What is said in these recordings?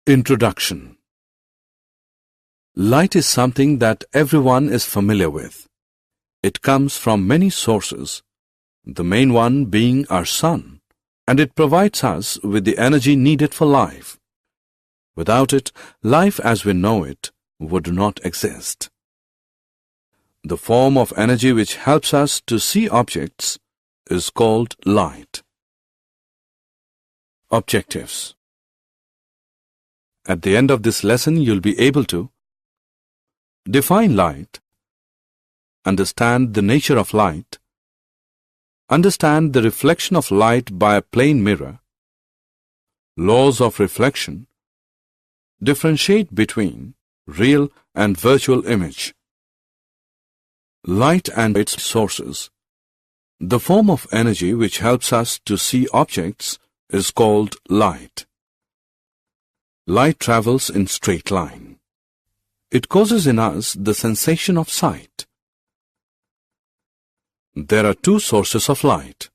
Introduction. Light is something that everyone is familiar with. It comes from many sources, the main one being our sun, and it provides us with the energy needed for life. Without it, life as we know it would not exist. The form of energy which helps us to see objects is called light. Objectives. At the end of this lesson, you'll be able to define light, understand the nature of light, understand the reflection of light by a plane mirror, laws of reflection, differentiate between real and virtual image, light and its sources. The form of energy which helps us to see objects is called light. Light travels in straight line. It causes in us the sensation of sight. There are two sources of light: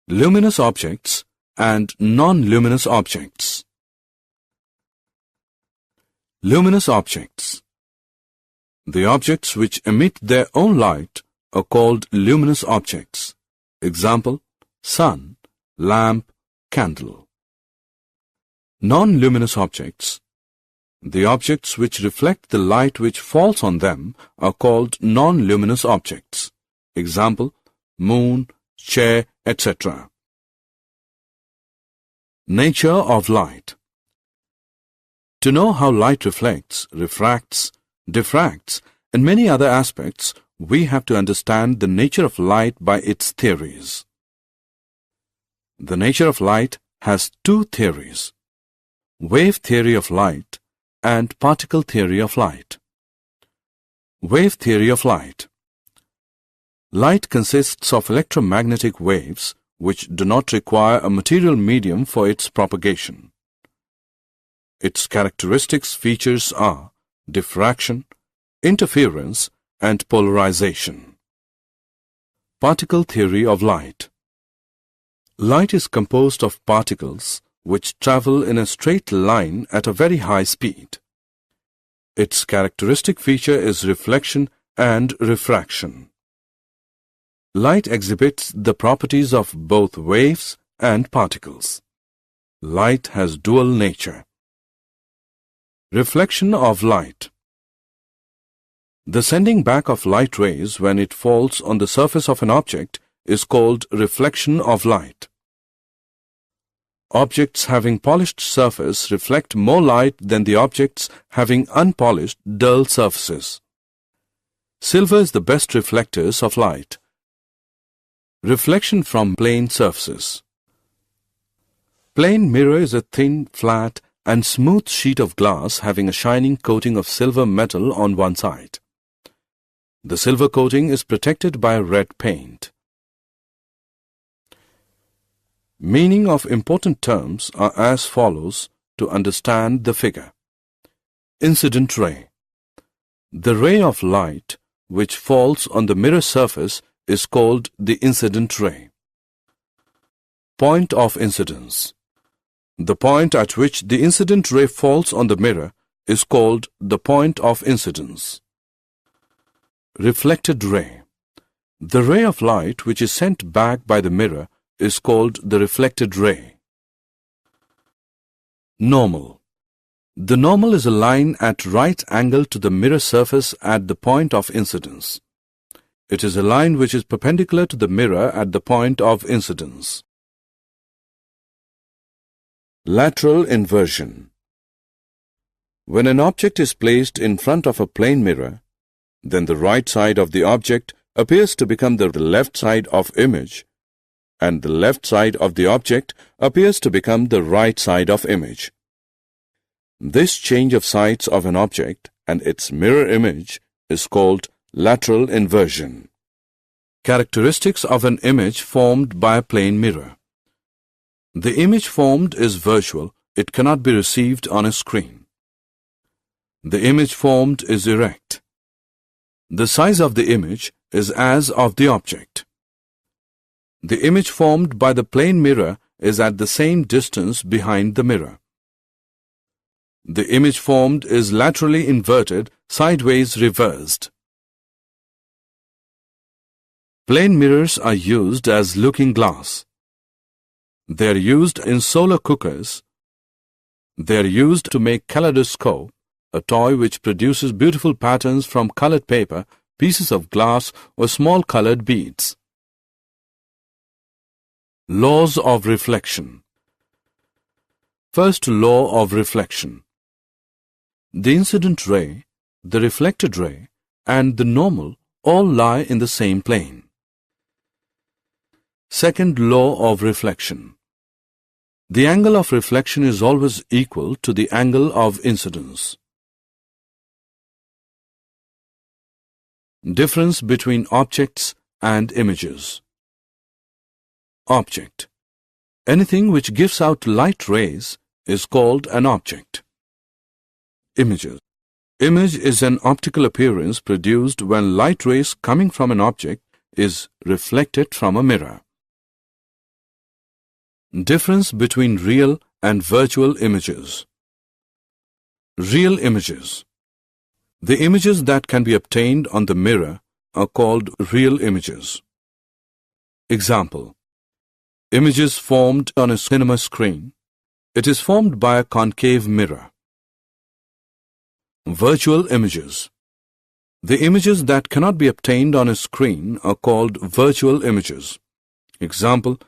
luminous objects and non-luminous objects. Luminous objects. The objects which emit their own light are called luminous objects. Example: sun, lamp, candle. Non-luminous objects. The objects which reflect the light which falls on them are called non-luminous objects. Example: moon, chair, etc. Nature of light. To know how light reflects, refracts, diffracts, and many other aspects, we have to understand the nature of light by its theories. The nature of light has two theories: wave theory of light and particle theory of light. Wave theory of light. Light consists of electromagnetic waves which do not require a material medium for its propagation. Its characteristics features are diffraction, interference, and polarization. Particle theory of light. Light is composed of particles which travel in a straight line at a very high speed. Its characteristic feature is reflection and refraction. Light exhibits the properties of both waves and particles. Light has dual nature. Reflection of light. The sending back of light rays when it falls on the surface of an object is called reflection of light. Objects having polished surface reflect more light than the objects having unpolished, dull surfaces. Silver is the best reflectors of light. Reflection from plane surfaces. Plane mirror is a thin, flat, and smooth sheet of glass having a shining coating of silver metal on one side. The silver coating is protected by red paint. Meaning of important terms are as follows to understand the figure. Incident ray. The ray of light which falls on the mirror surface is called the incident ray. Point of incidence. The point at which the incident ray falls on the mirror is called the point of incidence. Reflected ray. The ray of light which is sent back by the mirror is called the reflected ray. Normal. The normal is a line at right angle to the mirror surface at the point of incidence. It is a line which is perpendicular to the mirror at the point of incidence. Lateral inversion. When an object is placed in front of a plane mirror, then the right side of the object appears to become the left side of image, and the left side of the object appears to become the right side of image. This change of sides of an object and its mirror image is called lateral inversion. Characteristics of an image formed by a plane mirror. The image formed is virtual. It cannot be received on a screen. The image formed is erect. The size of the image is as of the object. The image formed by the plane mirror is at the same distance behind the mirror. the image formed is laterally inverted, sideways reversed. Plane mirrors are used as looking glass. They are used in solar cookers. They are used to make kaleidoscope, a toy which produces beautiful patterns from colored paper, pieces of glass, or small colored beads. Laws of reflection. First law of reflection. The incident ray, the reflected ray, and the normal all lie in the same plane. Second law of reflection. The angle of reflection is always equal to the angle of incidence. Difference between objects and images. Object. Anything which gives out light rays is called an object. Images. Image is an optical appearance produced when light rays coming from an object is reflected from a mirror. Difference between real and virtual images. Real images. The images that can be obtained on the mirror are called real images. Example. Images formed on a cinema screen. It is formed by a concave mirror. Virtual images. The images that cannot be obtained on a screen are called virtual images. Example.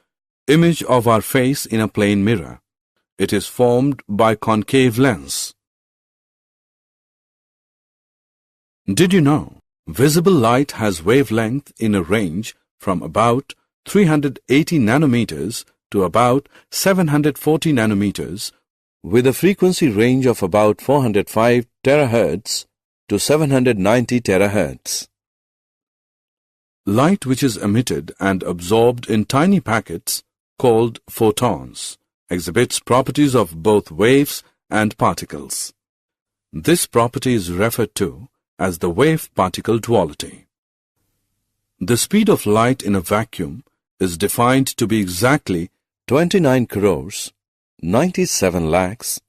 Image of our face in a plane mirror. It is formed by concave lens. Did you know visible light has wavelength in a range from about 380 nanometers to about 740 nanometers with a frequency range of about 405 terahertz to 790 terahertz. Light which is emitted and absorbed in tiny packets called photons exhibits properties of both waves and particles. This property is referred to as the wave-particle duality. The speed of light in a vacuum is defined to be exactly 29 crores 97 lakhs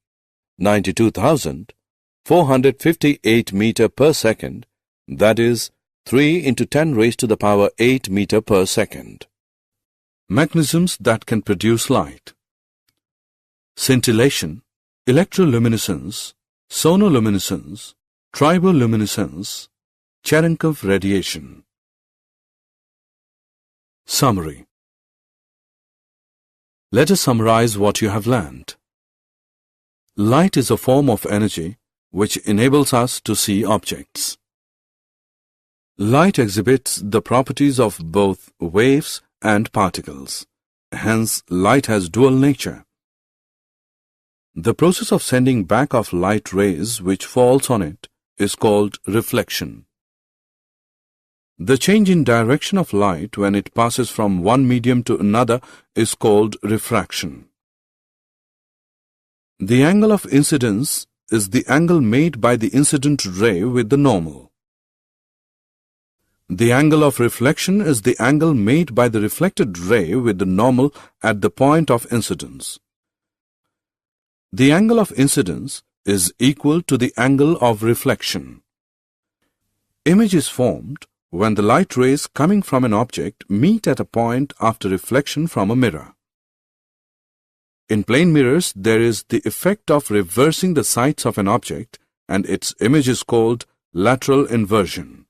92,458 meter per second, that is 3 into 10 raised to the power 8 meter per second. Mechanisms that can produce light. Scintillation, electroluminescence, sonoluminescence, triboluminescence, Cherenkov radiation. Summary. Let us summarize what you have learned. Light is a form of energy which enables us to see objects. Light exhibits the properties of both waves and particles. Hence, light has dual nature. The process of sending back of light rays which falls on it is called reflection. The change in direction of light when it passes from one medium to another is called refraction. The angle of incidence is the angle made by the incident ray with the normal. The angle of reflection is the angle made by the reflected ray with the normal at the point of incidence. The angle of incidence is equal to the angle of reflection. Image is formed when the light rays coming from an object meet at a point after reflection from a mirror. In plane mirrors, there is the effect of reversing the sides of an object and its image is called lateral inversion.